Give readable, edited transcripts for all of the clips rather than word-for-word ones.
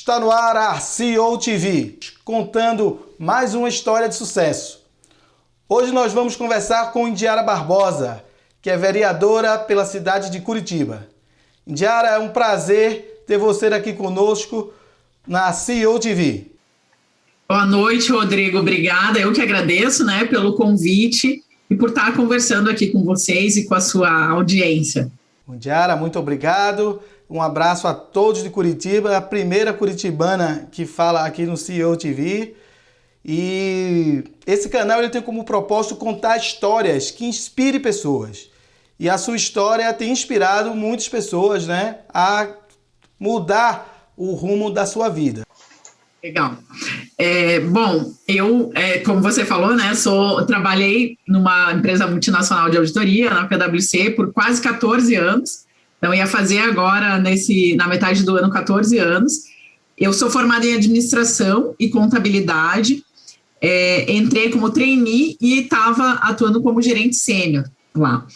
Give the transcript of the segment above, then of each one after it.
Está no ar a CEO TV, contando mais uma história de sucesso. Hoje nós vamos conversar com Indiara Barbosa, que é vereadora pela cidade de Curitiba. Indiara, é um prazer ter você aqui conosco na CEO TV. Boa noite, Rodrigo. Obrigada. Eu que agradeço, pelo convite e por estar conversando aqui com vocês e com a sua audiência. Indiara, muito obrigado. Um abraço a todos de Curitiba, a primeira curitibana que fala aqui no CEO TV. E esse canal ele tem como propósito contar histórias que inspirem pessoas. E a sua história tem inspirado muitas pessoas, a mudar o rumo da sua vida. Legal. Bom, eu, como você falou, trabalhei numa empresa multinacional de auditoria, na PwC, por quase 14 anos. Então, ia fazer agora, na metade do ano, 14 anos. Eu sou formada em administração e contabilidade. Entrei como trainee e estava atuando como gerente sênior lá.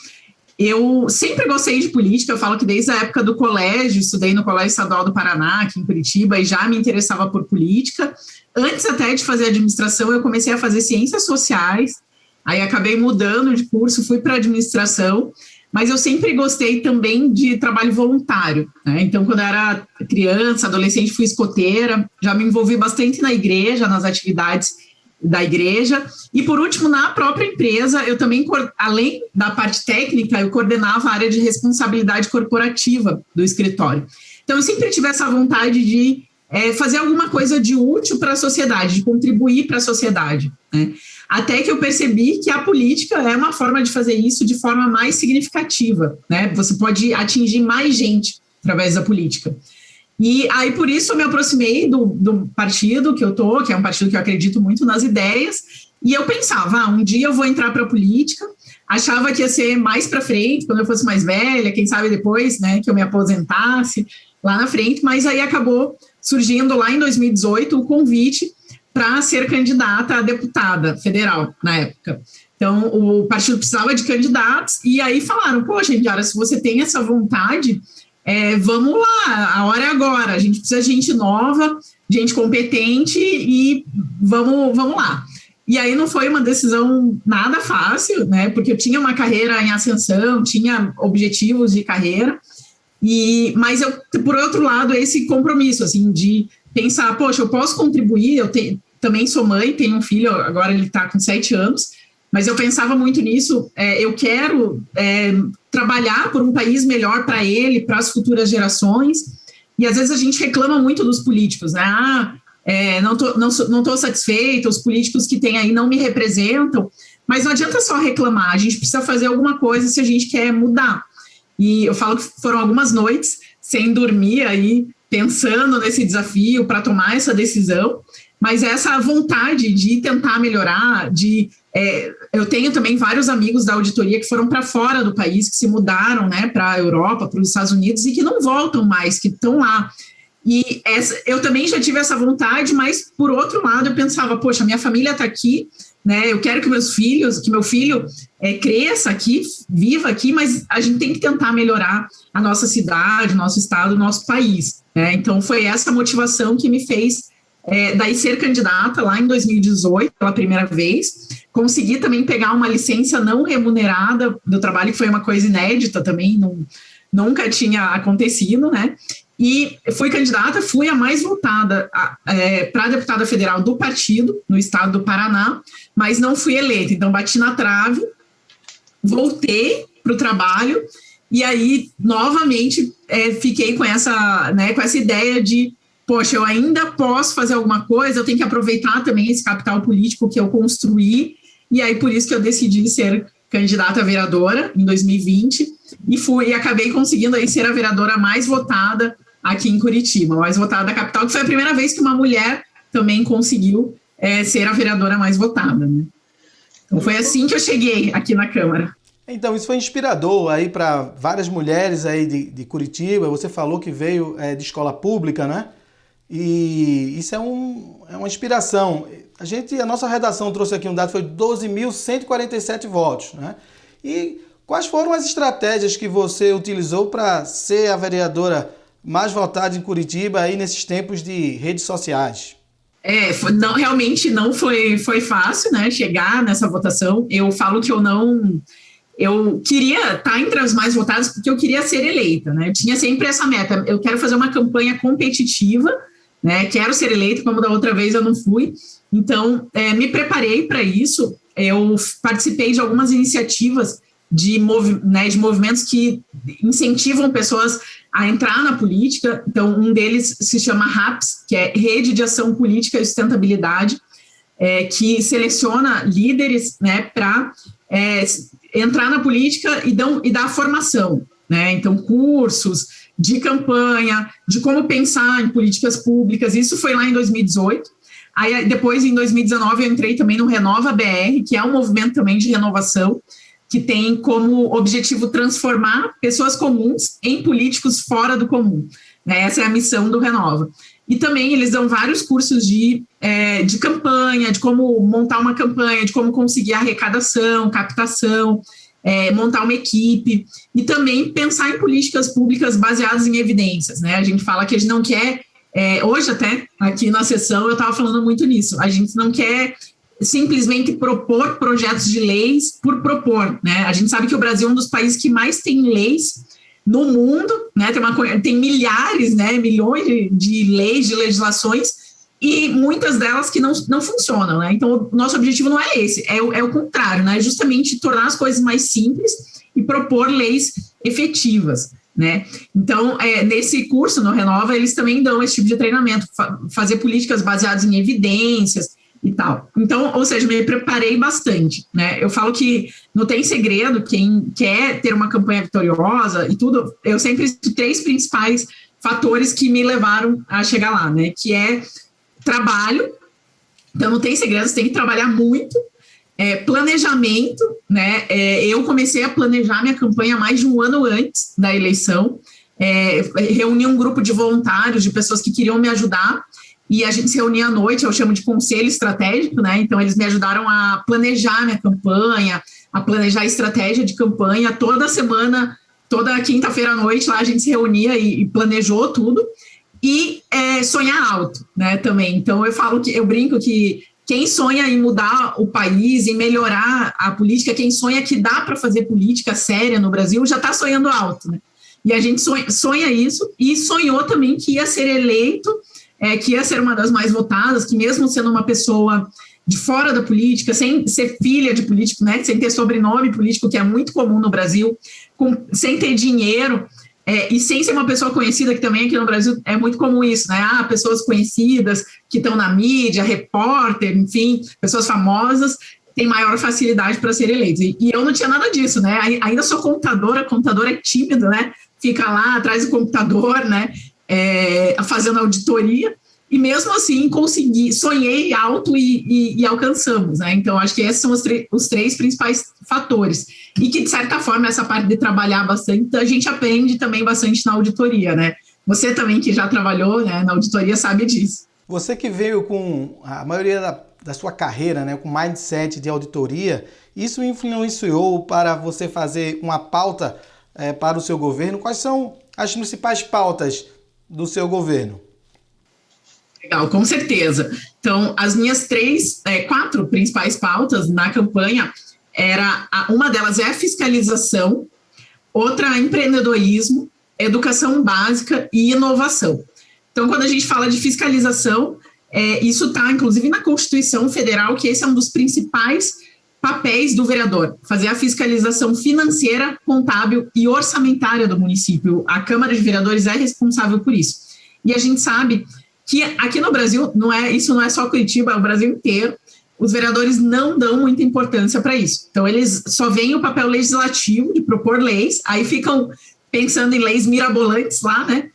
Eu sempre gostei de política, eu falo que desde a época do colégio, estudei no Colégio Estadual do Paraná, aqui em Curitiba, e já me interessava por política. Antes até de fazer administração, eu comecei a fazer ciências sociais, aí acabei mudando de curso, fui para administração, mas eu sempre gostei também de trabalho voluntário, Então, quando eu era criança, adolescente, fui escoteira, já me envolvi bastante na igreja, nas atividades da igreja, e por último, na própria empresa, eu também, além da parte técnica, eu coordenava a área de responsabilidade corporativa do escritório. Então, eu sempre tive essa vontade de fazer alguma coisa de útil para a sociedade, de contribuir para a sociedade, Até que eu percebi que a política é uma forma de fazer isso de forma mais significativa, Você pode atingir mais gente através da política. E aí, por isso, eu me aproximei do partido que eu tô, que é um partido que eu acredito muito nas ideias, e eu pensava, um dia eu vou entrar para a política, achava que ia ser mais para frente, quando eu fosse mais velha, quem sabe depois, que eu me aposentasse lá na frente, mas aí acabou surgindo lá em 2018 o convite para ser candidata a deputada federal na época. Então, o partido precisava de candidatos, e aí falaram, poxa, Indiara, se você tem essa vontade, vamos lá, a hora é agora, a gente precisa de gente nova, gente competente e vamos lá. E aí não foi uma decisão nada fácil, porque eu tinha uma carreira em ascensão, tinha objetivos de carreira, mas eu, por outro lado, esse compromisso, assim, de pensar, poxa, eu posso contribuir, também sou mãe, tenho um filho, agora ele está com 7 anos, mas eu pensava muito nisso, eu quero trabalhar por um país melhor para ele, para as futuras gerações, e às vezes a gente reclama muito dos políticos, não tô satisfeita, os políticos que tem aí não me representam, mas não adianta só reclamar, a gente precisa fazer alguma coisa se a gente quer mudar. E eu falo que foram algumas noites sem dormir aí, pensando nesse desafio para tomar essa decisão, mas essa vontade de tentar melhorar, eu tenho também vários amigos da auditoria que foram para fora do país, que se mudaram para a Europa, para os Estados Unidos e que não voltam mais, que estão lá. E eu também já tive essa vontade, mas por outro lado eu pensava, poxa, minha família está aqui, eu quero que meu filho cresça aqui, viva aqui, mas a gente tem que tentar melhorar a nossa cidade, nosso estado, nosso país. Então foi essa motivação que me fez daí ser candidata lá em 2018, pela primeira vez, consegui também pegar uma licença não remunerada do trabalho, que foi uma coisa inédita também, nunca tinha acontecido, e fui candidata, fui a mais votada para deputada federal do partido, no estado do Paraná, mas não fui eleita, então bati na trave, voltei para o trabalho, e aí, novamente, fiquei com essa ideia de poxa, eu ainda posso fazer alguma coisa, eu tenho que aproveitar também esse capital político que eu construí, e aí por isso que eu decidi ser candidata a vereadora em 2020, e acabei conseguindo aí ser a vereadora mais votada aqui em Curitiba, mais votada da capital, que foi a primeira vez que uma mulher também conseguiu ser a vereadora mais votada, Então foi assim que eu cheguei aqui na Câmara. Então, isso foi inspirador aí para várias mulheres aí de Curitiba. Você falou que veio de escola pública, E isso é uma inspiração. A nossa redação trouxe aqui um dado, foi 12.147 votos, E quais foram as estratégias que você utilizou para ser a vereadora mais votados em Curitiba aí nesses tempos de redes sociais. Realmente não foi fácil, né, chegar nessa votação. Eu falo que eu queria estar entre as mais votadas porque eu queria ser eleita, né? Eu tinha sempre essa meta. Eu quero fazer uma campanha competitiva, né? Quero ser eleita, como da outra vez eu não fui. Então, me preparei para isso. Eu participei de algumas iniciativas de movimentos que incentivam pessoas a entrar na política. Então, um deles se chama RAPS, que é Rede de Ação Política e Sustentabilidade, que seleciona líderes, né, para entrar na política e dar formação, né? Então, cursos de campanha, de como pensar em políticas públicas. Isso foi lá em 2018. Aí, depois, em 2019, eu entrei também no Renova BR, que é um movimento também de renovação, que tem como objetivo transformar pessoas comuns em políticos fora do comum, né? Essa é a missão do Renova. E também eles dão vários cursos de campanha, de como montar uma campanha, de como conseguir arrecadação, captação, montar uma equipe, e também pensar em políticas públicas baseadas em evidências, né? A gente fala que a gente não quer, hoje até, aqui na sessão, eu estava falando muito nisso, a gente não quer simplesmente propor projetos de leis por propor, né? A gente sabe que o Brasil é um dos países que mais tem leis no mundo, né? Tem milhares, né, milhões de leis, de legislações, e muitas delas que não funcionam, né? Então, o nosso objetivo não é esse, é o contrário, né? É justamente tornar as coisas mais simples e propor leis efetivas, né? Então, nesse curso, no Renova, eles também dão esse tipo de treinamento, fazer políticas baseadas em evidências e tal. Então, ou seja, me preparei bastante, né? Eu falo que não tem segredo, quem quer ter uma campanha vitoriosa e tudo, eu sempre cito 3 principais fatores que me levaram a chegar lá, né? Que é trabalho, então não tem segredo, você tem que trabalhar muito, planejamento, né? Eu comecei a planejar minha campanha mais de um ano antes da eleição, reuni um grupo de voluntários, de pessoas que queriam me ajudar, e a gente se reunia à noite, eu chamo de conselho estratégico, né? Então, eles me ajudaram a planejar minha campanha, a planejar a estratégia de campanha. Toda semana, toda quinta-feira à noite, lá a gente se reunia e planejou tudo. E sonhar alto, né, também. Então, eu brinco que quem sonha em mudar o país, em melhorar a política, quem sonha que dá para fazer política séria no Brasil, já está sonhando alto, né? E a gente sonha isso, e sonhou também que ia ser eleito, que ia ser uma das mais votadas, que mesmo sendo uma pessoa de fora da política, sem ser filha de político, né, sem ter sobrenome político, que é muito comum no Brasil, sem ter dinheiro, e sem ser uma pessoa conhecida, que também aqui no Brasil é muito comum isso, né? Pessoas conhecidas que estão na mídia, repórter, enfim, pessoas famosas, têm maior facilidade para ser eleitos. E eu não tinha nada disso, né? Ainda sou contadora é tímido, né? Fica lá atrás do computador, né? Fazendo auditoria, e mesmo assim sonhei alto e alcançamos, né? Então, acho que esses são os 3 principais fatores, e que, de certa forma, essa parte de trabalhar bastante, a gente aprende também bastante na auditoria, né? Você também, que já trabalhou, né, na auditoria, sabe disso. Você que veio com a maioria da sua carreira, né, com mindset de auditoria, isso influenciou para você fazer uma pauta para o seu governo? Quais são as principais pautas do seu governo? Legal, com certeza. Então, as minhas 4 principais pautas na campanha, uma delas é a fiscalização, outra empreendedorismo, educação básica e inovação. Então, quando a gente fala de fiscalização, isso está, inclusive, na Constituição Federal, que esse é um dos principais papéis do vereador, fazer a fiscalização financeira, contábil e orçamentária do município. A Câmara de Vereadores é responsável por isso. E a gente sabe que aqui no Brasil, isso não é só Curitiba, é o Brasil inteiro, os vereadores não dão muita importância para isso. Então, eles só veem o papel legislativo de propor leis, aí ficam pensando em leis mirabolantes lá, né,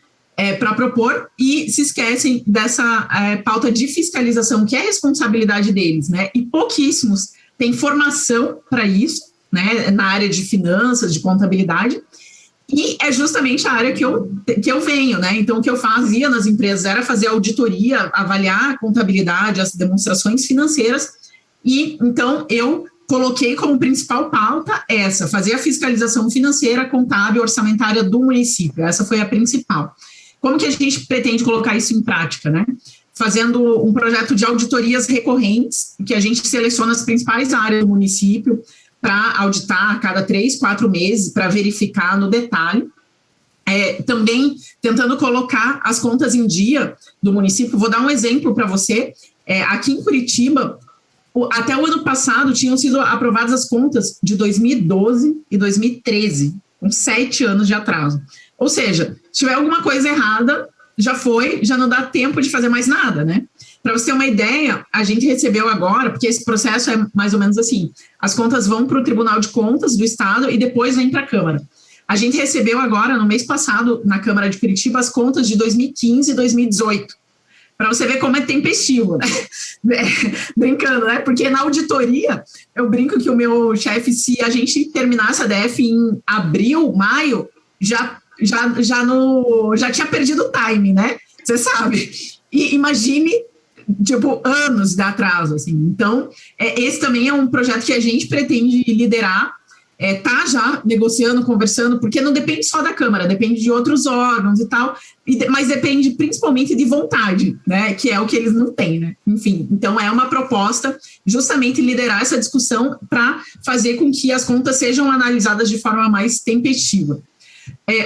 para propor, e se esquecem dessa pauta de fiscalização, que é responsabilidade deles, né, e pouquíssimos têm formação para isso, né, na área de finanças, de contabilidade, e é justamente a área que eu venho, né? Então, o que eu fazia nas empresas era fazer auditoria, avaliar a contabilidade, as demonstrações financeiras, e então eu coloquei como principal pauta fazer a fiscalização financeira, contábil, orçamentária do município. Essa foi a principal. como que a gente pretende colocar isso em prática, né? Fazendo um projeto de auditorias recorrentes, que a gente seleciona as principais áreas do município para auditar a cada 3, 4 meses, para verificar no detalhe. Também tentando colocar as contas em dia do município. Vou dar um exemplo para você. Aqui em Curitiba, até o ano passado, tinham sido aprovadas as contas de 2012 e 2013, com 7 anos de atraso. Ou seja, se tiver alguma coisa errada, já não dá tempo de fazer mais nada, né? Para você ter uma ideia, a gente recebeu agora, porque esse processo é mais ou menos assim, as contas vão para o Tribunal de Contas do Estado e depois vem para a Câmara. A gente recebeu agora, no mês passado, na Câmara de Curitiba, as contas de 2015 e 2018, para você ver como é tempestivo, né? Brincando, né? Porque na auditoria, eu brinco que o meu chefe, se a gente terminasse a DF em abril, maio, já tinha perdido o time, né? Você sabe. E imagine, tipo, anos de atraso, assim. Então, esse também é um projeto que a gente pretende liderar, tá já negociando, conversando, porque não depende só da Câmara, depende de outros órgãos e tal, mas depende principalmente de vontade, né? Que é o que eles não têm, né? Enfim, então é uma proposta justamente liderar essa discussão para fazer com que as contas sejam analisadas de forma mais tempestiva.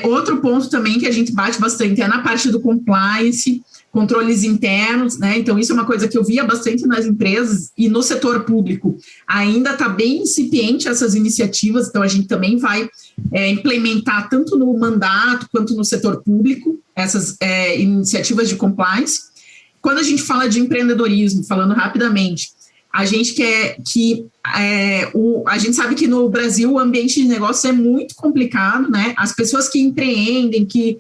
Outro ponto também que a gente bate bastante é na parte do compliance, controles internos, né? Então, isso é uma coisa que eu via bastante nas empresas e no setor público. Ainda está bem incipiente essas iniciativas, então a gente também vai implementar tanto no mandato quanto no setor público essas iniciativas de compliance. Quando a gente fala de empreendedorismo, falando rapidamente, a gente quer que a gente sabe que no Brasil o ambiente de negócio é muito complicado, né? As pessoas que empreendem, que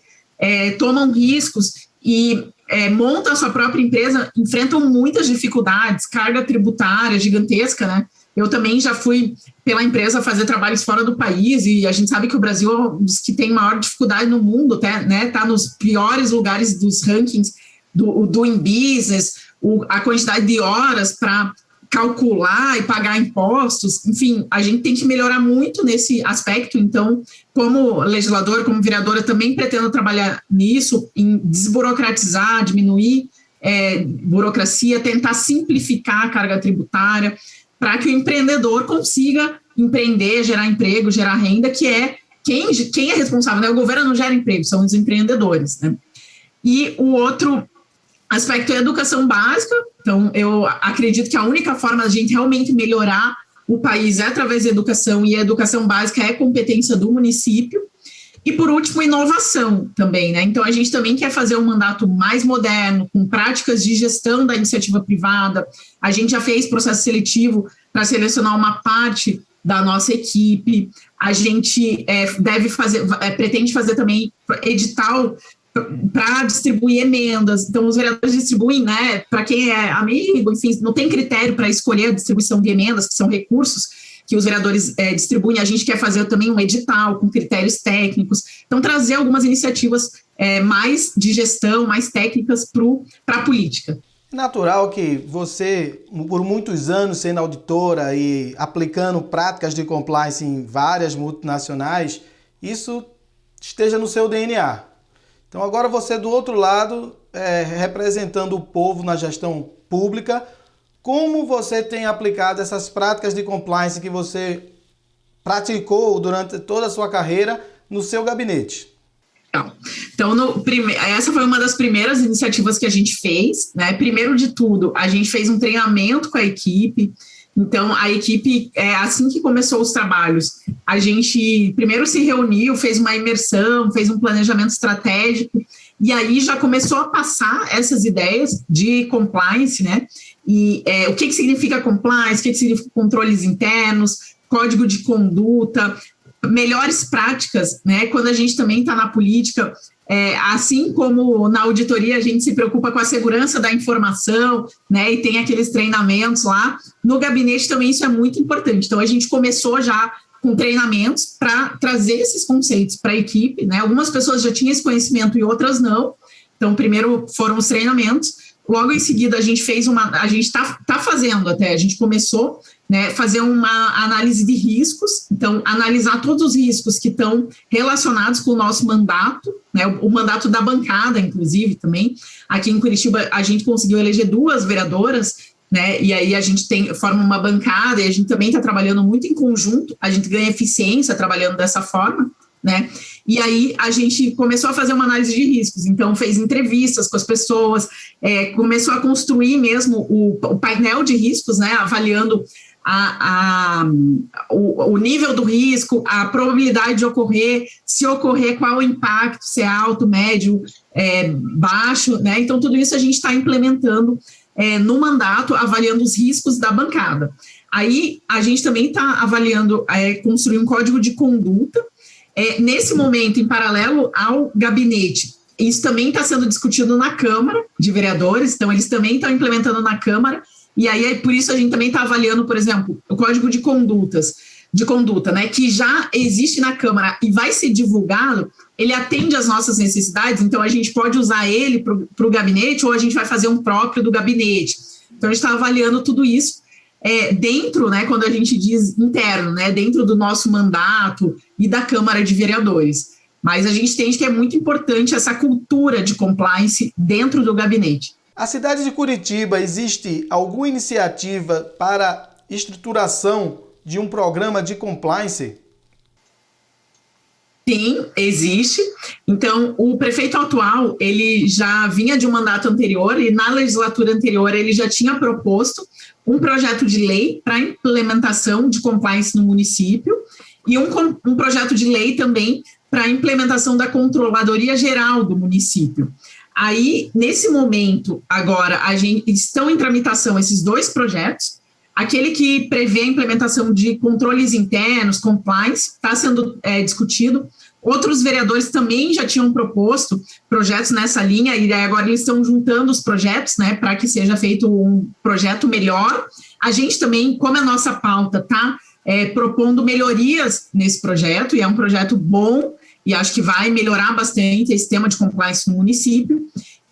tomam riscos e montam a sua própria empresa, enfrentam muitas dificuldades, carga tributária gigantesca, né? Eu também já fui pela empresa fazer trabalhos fora do país e a gente sabe que o Brasil é um dos que tem maior dificuldade no mundo, né? Tá nos piores lugares dos rankings do Doing Business, a quantidade de horas para calcular e pagar impostos, enfim, a gente tem que melhorar muito nesse aspecto. Então, como legisladora, como vereadora, também pretendo trabalhar nisso, em desburocratizar, diminuir burocracia, tentar simplificar a carga tributária, para que o empreendedor consiga empreender, gerar emprego, gerar renda, que é quem é responsável, né? O governo não gera emprego, são os empreendedores, né? E o outro aspecto é a educação básica. Então, eu acredito que a única forma de a gente realmente melhorar o país é através da educação, e a educação básica é competência do município. E, por último, inovação também, né? Então, a gente também quer fazer um mandato mais moderno, com práticas de gestão da iniciativa privada. A gente já fez processo seletivo para selecionar uma parte da nossa equipe. A gente pretende fazer também edital para distribuir emendas. Então, os vereadores distribuem, né, para quem é amigo, enfim, não tem critério para escolher a distribuição de emendas, que são recursos que os vereadores distribuem. A gente quer fazer também um edital com critérios técnicos. Então, trazer algumas iniciativas mais de gestão, mais técnicas para a política. Natural que você, por muitos anos sendo auditora e aplicando práticas de compliance em várias multinacionais, isso esteja no seu DNA. Então agora você do outro lado, representando o povo na gestão pública, como você tem aplicado essas práticas de compliance que você praticou durante toda a sua carreira no seu gabinete? Então essa foi uma das primeiras iniciativas que a gente fez, né? Primeiro de tudo, a gente fez um treinamento com a equipe. Então, a equipe, assim que começou os trabalhos, a gente primeiro se reuniu, fez uma imersão, fez um planejamento estratégico, e aí já começou a passar essas ideias de compliance, né? E o que significa compliance, o que significa controles internos, código de conduta, melhores práticas, né? Quando a gente também está na política, assim como na auditoria a gente se preocupa com a segurança da informação, né, e tem aqueles treinamentos lá, no gabinete também isso é muito importante. Então a gente começou já com treinamentos para trazer esses conceitos para a equipe, né? Algumas pessoas já tinham esse conhecimento e outras não. Então primeiro foram os treinamentos. logo em seguida a gente está fazendo até, a gente começou, né, fazer uma análise de riscos, então analisar todos os riscos que estão relacionados com o nosso mandato, né, o mandato da bancada, inclusive, também. Aqui em Curitiba a gente conseguiu eleger 2 vereadoras, né, e aí a gente forma uma bancada e a gente também está trabalhando muito em conjunto, a gente ganha eficiência trabalhando dessa forma, né, e aí a gente começou a fazer uma análise de riscos, então fez entrevistas com as pessoas, começou a construir mesmo o painel de riscos, né, avaliando o nível do risco, a probabilidade de ocorrer, se ocorrer, qual o impacto, se é alto, médio, baixo, né, então tudo isso a gente está implementando no mandato, avaliando os riscos da bancada. Aí a gente também está avaliando construir um código de conduta, nesse momento, em paralelo ao gabinete. Isso também está sendo discutido na Câmara de Vereadores, então eles também estão implementando na Câmara, e aí por isso a gente também está avaliando, por exemplo, o código de conduta, né, que já existe na Câmara e vai ser divulgado, ele atende às nossas necessidades, então a gente pode usar ele para o gabinete ou a gente vai fazer um próprio do gabinete. Então a gente está avaliando tudo isso dentro, né, quando a gente diz interno, né, dentro do nosso mandato e da Câmara de Vereadores. Mas a gente entende que é muito importante essa cultura de compliance dentro do gabinete. A cidade de Curitiba, existe alguma iniciativa para estruturação de um programa de compliance? Sim, existe. Então, o prefeito atual, ele já vinha de um mandato anterior e na legislatura anterior ele já tinha proposto um projeto de lei para implementação de compliance no município e um projeto de lei também para a implementação da Controladoria Geral do município. Aí, nesse momento, agora, estão em tramitação esses 2 projetos. Aquele que prevê a implementação de controles internos, compliance, está sendo discutido. Outros vereadores também já tinham proposto projetos nessa linha, e agora eles estão juntando os projetos, né, para que seja feito um projeto melhor. A gente também, como a nossa pauta está propondo melhorias nesse projeto, e é um projeto bom, e acho que vai melhorar bastante esse tema de compliance no município.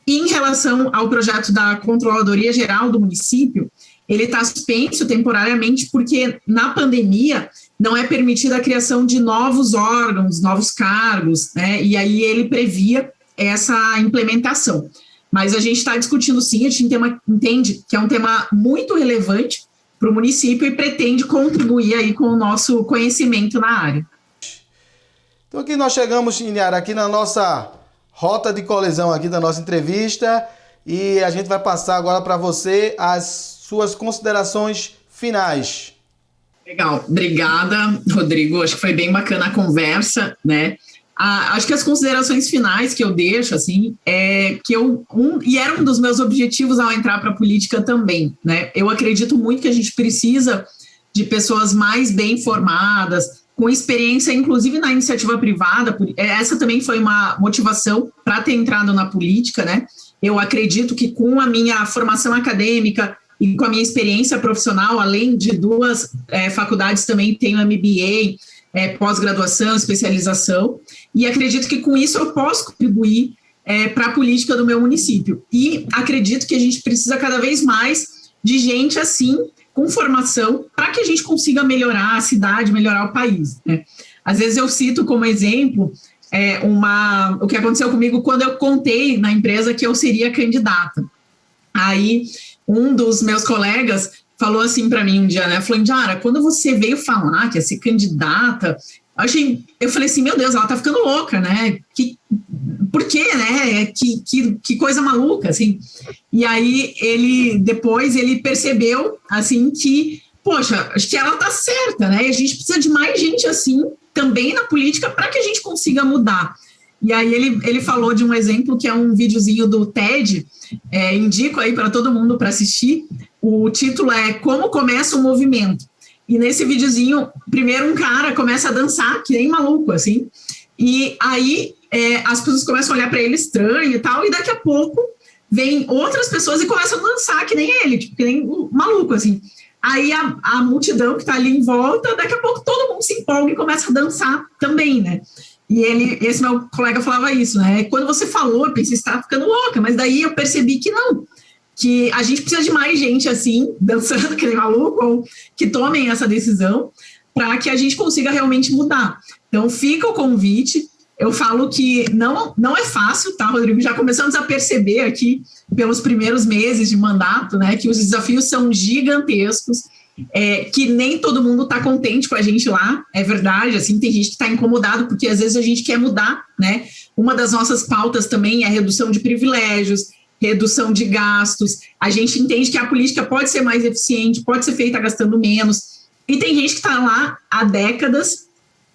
E em relação ao projeto da Controladoria Geral do município, ele está suspenso temporariamente porque na pandemia não é permitida a criação de novos órgãos, novos cargos, né? E aí ele previa essa implementação. Mas a gente está discutindo sim, a gente entende que é um tema muito relevante para o município e pretende contribuir aí com o nosso conhecimento na área. Então aqui nós chegamos, Inhara, aqui na nossa rota de colisão aqui da nossa entrevista, e a gente vai passar agora para você as suas considerações finais. Legal, obrigada, Rodrigo. Acho que foi bem bacana a conversa, né? Acho que as considerações finais que eu deixo, assim, e era um dos meus objetivos ao entrar para a política também, né? Eu acredito muito que a gente precisa de pessoas mais bem formadas, com experiência, inclusive na iniciativa privada. Essa também foi uma motivação para ter entrado na política, né? Eu acredito que com a minha formação acadêmica e com a minha experiência profissional, além de 2 faculdades, também tenho MBA, pós-graduação, especialização, e acredito que com isso eu posso contribuir para a política do meu município. E acredito que a gente precisa cada vez mais de gente assim, com formação, para que a gente consiga melhorar a cidade, melhorar o país, né? Às vezes eu cito como exemplo o que aconteceu comigo quando eu contei na empresa que eu seria candidata. Aí um dos meus colegas falou assim para mim um dia, né? Falou, Indiara, quando você veio falar que ia ser candidata, eu falei assim, meu Deus, ela tá ficando louca, né? Por quê, né? Que coisa maluca, assim. E aí depois ele percebeu, assim, que, poxa, acho que ela tá certa, né? E a gente precisa de mais gente assim também na política para que a gente consiga mudar. E aí ele falou de um exemplo que é um videozinho do TED, indico aí para todo mundo para assistir. O título é Como Começa o Movimento. E nesse videozinho, primeiro um cara começa a dançar, que nem maluco, assim, e aí as pessoas começam a olhar para ele estranho e tal, e daqui a pouco vem outras pessoas e começam a dançar, que nem ele, tipo, que nem um maluco, assim. Aí a multidão que está ali em volta, daqui a pouco todo mundo se empolga e começa a dançar também, né? E esse meu colega falava isso, né? Quando você falou, eu pensei, você está ficando louca, mas daí eu percebi que não. que a gente precisa de mais gente assim, dançando que nem maluco, ou que tomem essa decisão, para que a gente consiga realmente mudar. Então, fica o convite. Eu falo que não é fácil, tá, Rodrigo? Já começamos a perceber aqui, pelos primeiros meses de mandato, né, que os desafios são gigantescos, que nem todo mundo está contente com a gente lá, é verdade, assim, tem gente que está incomodado, porque às vezes a gente quer mudar, né? Uma das nossas pautas também é a redução de privilégios, redução de gastos. A gente entende que a política pode ser mais eficiente, pode ser feita gastando menos, e tem gente que está lá há décadas,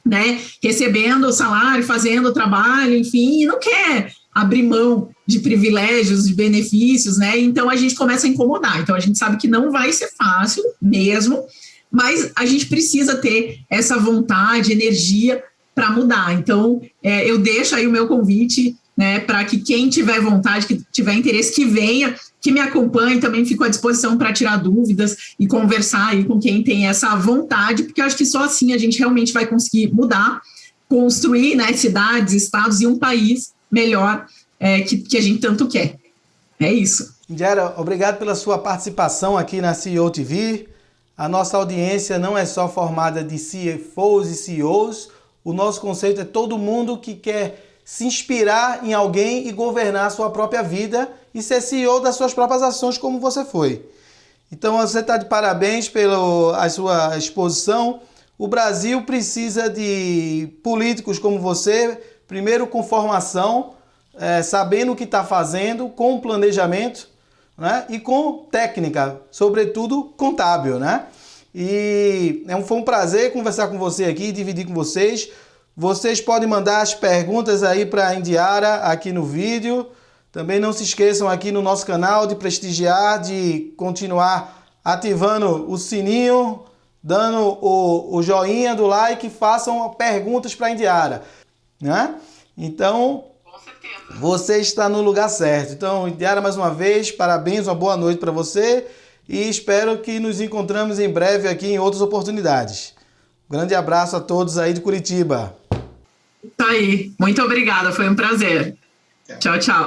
né, recebendo o salário, fazendo o trabalho, enfim, e não quer abrir mão de privilégios, de benefícios, né? Então a gente começa a incomodar. Então a gente sabe que não vai ser fácil mesmo, mas a gente precisa ter essa vontade, energia para mudar. Então eu deixo aí o meu convite, né, para que quem tiver vontade, que tiver interesse, que venha, que me acompanhe, também fico à disposição para tirar dúvidas e conversar aí com quem tem essa vontade, porque eu acho que só assim a gente realmente vai conseguir mudar, construir, né, cidades, estados e um país melhor que a gente tanto quer. É isso. Indiara, obrigado pela sua participação aqui na CEO TV. A nossa audiência não é só formada de CFOs e CEOs, o nosso conceito é todo mundo que quer se inspirar em alguém e governar a sua própria vida e ser CEO das suas próprias ações, como você foi. Então você está de parabéns pela sua exposição. O Brasil precisa de políticos como você, primeiro com formação, sabendo o que está fazendo, com planejamento, né? E com técnica, sobretudo contábil, né? E foi um prazer conversar com você aqui, dividir com vocês. Vocês podem mandar as perguntas aí para a Indiara aqui no vídeo. Também não se esqueçam aqui no nosso canal de prestigiar, de continuar ativando o sininho, dando o joinha do like, façam perguntas para a Indiara, né? Então, você está no lugar certo. Então, Indiara, mais uma vez, parabéns, uma boa noite para você e espero que nos encontramos em breve aqui em outras oportunidades. Grande abraço a todos aí de Curitiba. Tá aí. Muito obrigada, foi um prazer. Tchau, tchau.